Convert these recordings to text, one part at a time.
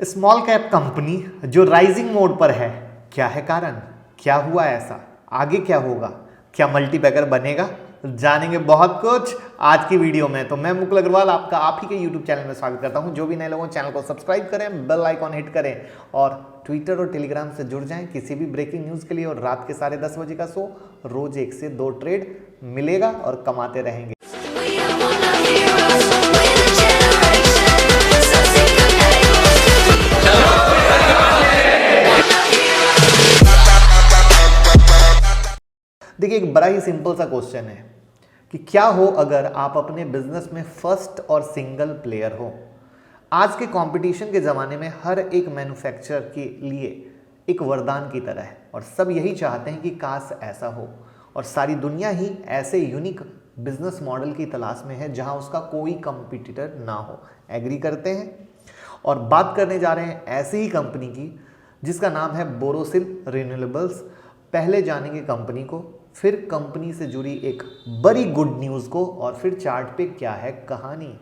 Small cap company जो rising mode पर है, क्या है कारण, क्या हुआ ऐसा, आगे क्या होगा, क्या मल्टीबैगर बनेगा, जानेंगे बहुत कुछ आज की वीडियो में। तो मैं मुकुल अग्रवाल आपका आप ही के यूट्यूब चैनल में स्वागत करता हूं। जो भी नए लोगों चैनल को सब्सक्राइब करें, बेल आइकॉन हिट करें और ट्विटर और टेलीग्राम से जुड़ जाएं किसी भी ब्रेकिंग न्यूज़ के लिए। और रात के 10:30 बजे का शो, रोज 1 से 2 ट्रेड मिलेगा और कमाते रहेंगे। देखिए, एक बड़ा ही सिंपल सा क्वेश्चन है कि क्या हो अगर आप अपने बिजनेस में फर्स्ट और सिंगल प्लेयर हो। आज के कंपटीशन के ज़माने में हर एक मैन्युफैक्चरर के लिए एक वरदान की तरह है और सब यही चाहते हैं कि काश ऐसा हो। और सारी दुनिया ही ऐसे यूनिक बिजनेस मॉडल की तलाश में है जहां उसका कोई कंपटीटर ना हो। एग्री करते हैं? और बात करने जा रहे हैं ऐसी ही कंपनी की जिसका नाम है बोरोसिल रिन्यूएबल्स। पहले जानेंगे कंपनी को, फिर कंपनी से जुड़ी एक बड़ी गुड न्यूज़ को, और फिर चार्ट पे क्या है कहानी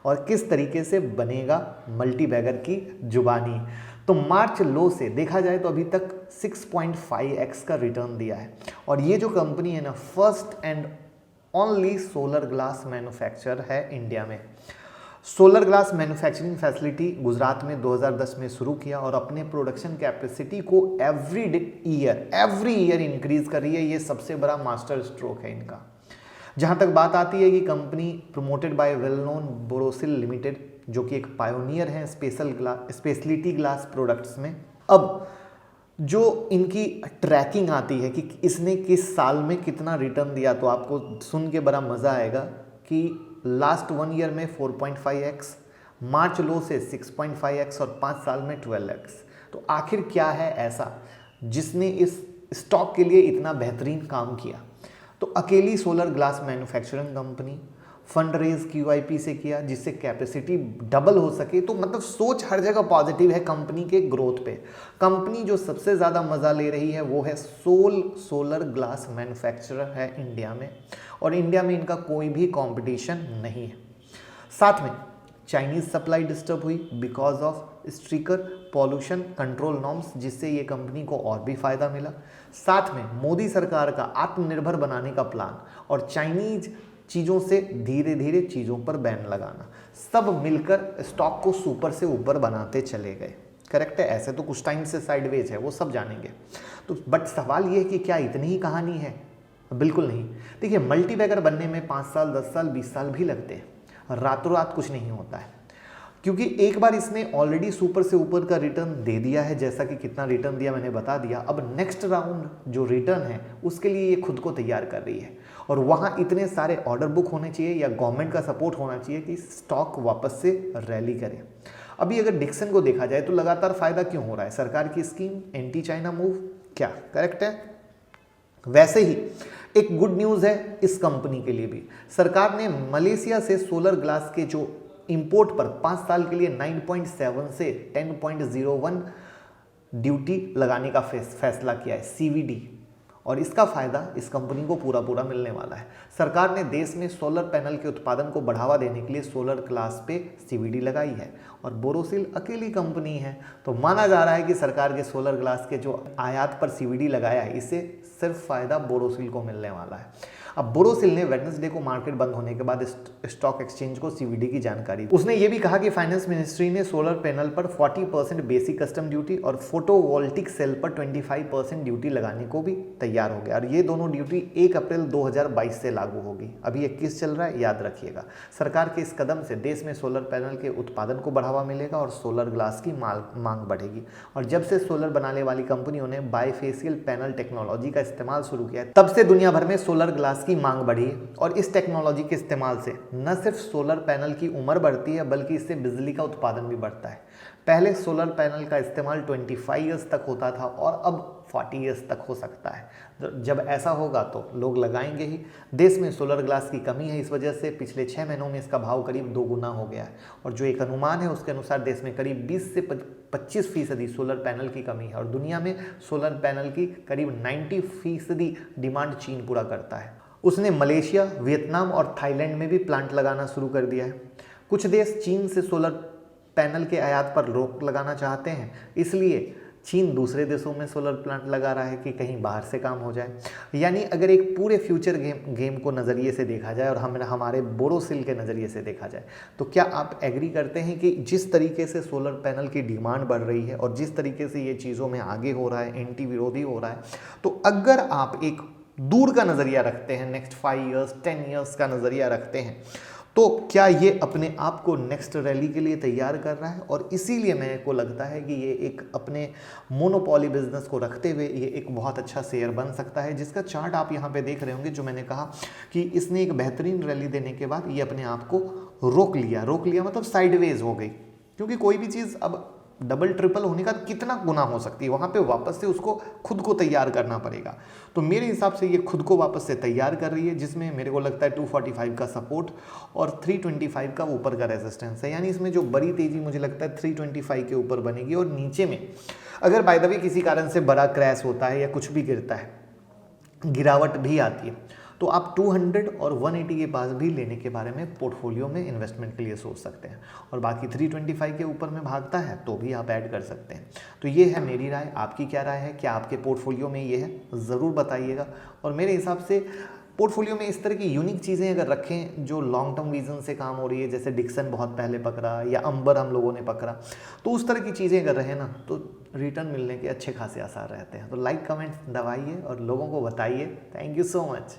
और किस तरीके से बनेगा मल्टीबैगर की जुबानी। तो मार्च लो से देखा जाए तो अभी तक 6.5x का रिटर्न दिया है। और ये जो कंपनी है ना, first and only solar glass manufacturer है इंडिया में। Solar glass manufacturing facility Gujarat में 2010 में शुरू किया और अपने प्रोडक्शन कैपेसिटी को एवरी ईयर इंक्रीज कर रही है। ये सबसे बड़ा मास्टर स्ट्रोक है इनका। जहां तक बात आती है कि company promoted by well known Borosil limited, जो कि एक पायोनियर है स्पेशलिटी ग्लास प्रोडक्ट्स में। अब जो इनकी ट्रैकिंग आती है कि इसने किस साल में कितना रिटर्न दिया, तो आपको सुन के बड़ा मज़ा आएगा कि लास्ट 1 ईयर में 4.5x, मार्च लो से 6.5x और 5 साल में 12x। तो आखिर क्या है ऐसा जिसने इस स्टॉक के लिए इतना बेहतरीन काम किया। तो अकेली solar glass manufacturing company fund raise QIP से किया जिससे कैपेसिटी डबल हो सके। तो मतलब सोच हर जगह पॉजिटिव है कंपनी के ग्रोथ पे। कंपनी जो सबसे ज़्यादा मज़ा ले रही है वो है सोलर ग्लास मैन्युफैक्चरर है इंडिया में, और इंडिया में इनका कोई भी कंपटीशन नहीं है। साथ में चाइनीज़ सप्लाई डिस्टर्ब हुई because of stricter pollution control norms, जिससे ये कंपनी को और भी फ़ायदा मिला। साथ में मोदी सरकार का आत्मनिर्भर बनाने का प्लान और चाइनीज चीज़ों से धीरे धीरे चीज़ों पर बैन लगाना, सब मिलकर स्टॉक को सुपर से ऊपर बनाते चले गए। करेक्ट है? ऐसे तो कुछ टाइम से साइडवेज है, वो सब जानेंगे। तो बट सवाल ये है कि क्या इतनी ही कहानी है? बिल्कुल नहीं। देखिए, मल्टीबैगर बनने में 5 साल 10 साल 20 साल भी लगते हैं। रातों रात कुछ नहीं होता है, क्योंकि एक बार इसने ऑलरेडी सुपर से ऊपर का रिटर्न दे दिया है। जैसा कि कितना रिटर्न दिया मैंने बता दिया। अब नेक्स्ट राउंड जो रिटर्न है उसके लिए ये खुद को तैयार कर रही है, और वहाँ इतने सारे ऑर्डर बुक होने चाहिए या गवर्नमेंट का सपोर्ट होना चाहिए कि स्टॉक वापस से रैली करे। अभी अगर डिक्सन को देखा जाए तो लगातार फायदा क्यों हो रहा है? सरकार की स्कीम, एंटी चाइना मूव, क्या करेक्ट है? वैसे ही एक गुड न्यूज़ है इस कंपनी के लिए भी। सरकार ने मलेशिया से सोलर ग्लास के जो इंपोर्ट पर 5 साल के लिए 9.7 से 10.01 ड्यूटी लगाने का फैसला किया है, CVD। और इसका फ़ायदा इस कंपनी को पूरा मिलने वाला है। सरकार ने देश में सोलर पैनल के उत्पादन को बढ़ावा देने के लिए सोलर ग्लास पे CVD लगाई है, और बोरोसिल अकेली कंपनी है। तो माना जा रहा है कि सरकार के सोलर ग्लास के जो आयात पर CVD लगाया है, इससे सिर्फ फ़ायदा बोरोसिल को मिलने वाला है। अब बोरोसिल ने वेडनेसडे को मार्केट बंद होने के बाद स्टॉक एक्सचेंज को CVD की जानकारी दी। उसने ये भी कहा कि फाइनेंस मिनिस्ट्री ने सोलर पैनल पर 40% बेसिक कस्टम ड्यूटी और फोटोवोल्टिक सेल पर 25% ड्यूटी लगाने को भी तैयार हो गया। और ये दोनों ड्यूटी 1 अप्रैल 2022 से लागू होगी। अभी 21 चल रहा है, याद रखिएगा। सरकार के इस कदम से देश में सोलर पैनल के उत्पादन को बढ़ावा मिलेगा और सोलर ग्लास की मांग बढ़ेगी। और जब से सोलर बनाने वाली कंपनियों ने बाइफेशियल पैनल टेक्नोलॉजी का इस्तेमाल शुरू किया, तब से दुनिया भर में सोलर ग्लास की मांग बढ़ी है। और इस टेक्नोलॉजी के इस्तेमाल से न सिर्फ सोलर पैनल की उम्र बढ़ती है, बल्कि इससे बिजली का उत्पादन भी बढ़ता है। पहले सोलर पैनल का इस्तेमाल 25 ईयर्स तक होता था और अब 40 ईयर्स तक हो सकता है। जब ऐसा होगा तो लोग लगाएंगे ही। देश में सोलर ग्लास की कमी है, इस वजह से पिछले 6 महीनों में इसका भाव करीब 2 गुना हो गया है। और जो एक अनुमान है उसके अनुसार देश में करीब 20 से 25% सोलर पैनल की कमी है, और दुनिया में सोलर पैनल की करीब 90% डिमांड चीन पूरा करता है। उसने मलेशिया, वियतनाम और थाईलैंड में भी प्लांट लगाना शुरू कर दिया है। कुछ देश चीन से सोलर पैनल के आयात पर रोक लगाना चाहते हैं, इसलिए चीन दूसरे देशों में सोलर प्लांट लगा रहा है कि कहीं बाहर से काम हो जाए। यानी अगर एक पूरे फ्यूचर गेम को नज़रिए से देखा जाए और हमारे बोरोसिल के नज़रिए से देखा जाए, तो क्या आप एग्री करते हैं कि जिस तरीके से सोलर पैनल की डिमांड बढ़ रही है और जिस तरीके से ये चीज़ों में आगे हो रहा है, एंटी विरोधी हो रहा है, तो अगर आप एक दूर का नज़रिया रखते हैं, नेक्स्ट 5 ईयर्स 10 ईयर्स का नज़रिया रखते हैं, तो क्या ये अपने आप को नेक्स्ट रैली के लिए तैयार कर रहा है? और इसीलिए मेरे को लगता है कि ये एक अपने मोनोपोली बिजनेस को रखते हुए ये एक बहुत अच्छा शेयर बन सकता है, जिसका चार्ट आप यहाँ पे देख रहे होंगे। जो मैंने कहा कि इसने एक बेहतरीन रैली देने के बाद ये अपने आप को रोक लिया मतलब साइडवेज हो गई, क्योंकि कोई भी चीज़ अब डबल ट्रिपल होने का कितना गुना हो सकती है, वहाँ पे वापस से उसको खुद को तैयार करना पड़ेगा। तो मेरे हिसाब से ये खुद को वापस से तैयार कर रही है, जिसमें मेरे को लगता है 245 का सपोर्ट और 325 का ऊपर का रेजिस्टेंस है। यानी इसमें जो बड़ी तेज़ी मुझे लगता है 325 के ऊपर बनेगी, और नीचे में अगर बाय द वे किसी कारण से बड़ा क्रैश होता है या कुछ भी गिरता है, गिरावट भी आती है, तो आप 200 और 180 के पास भी लेने के बारे में पोर्टफोलियो में इन्वेस्टमेंट के लिए सोच सकते हैं। और बाकी 325 के ऊपर में भागता है तो भी आप ऐड कर सकते हैं। तो ये है मेरी राय। आपकी क्या राय है? क्या आपके पोर्टफोलियो में ये है? ज़रूर बताइएगा। और मेरे हिसाब से पोर्टफोलियो में इस तरह की यूनिक चीज़ें अगर रखें जो लॉन्ग टर्म विजन से काम हो रही है, जैसे डिक्सन बहुत पहले पकड़ा या अंबर हम लोगों ने पकड़ा, तो उस तरह की चीज़ें अगर रहे ना, तो रिटर्न मिलने के अच्छे खासे आसार रहते हैं। तो लाइक कमेंट दबाइए और लोगों को बताइए। Thank you so much.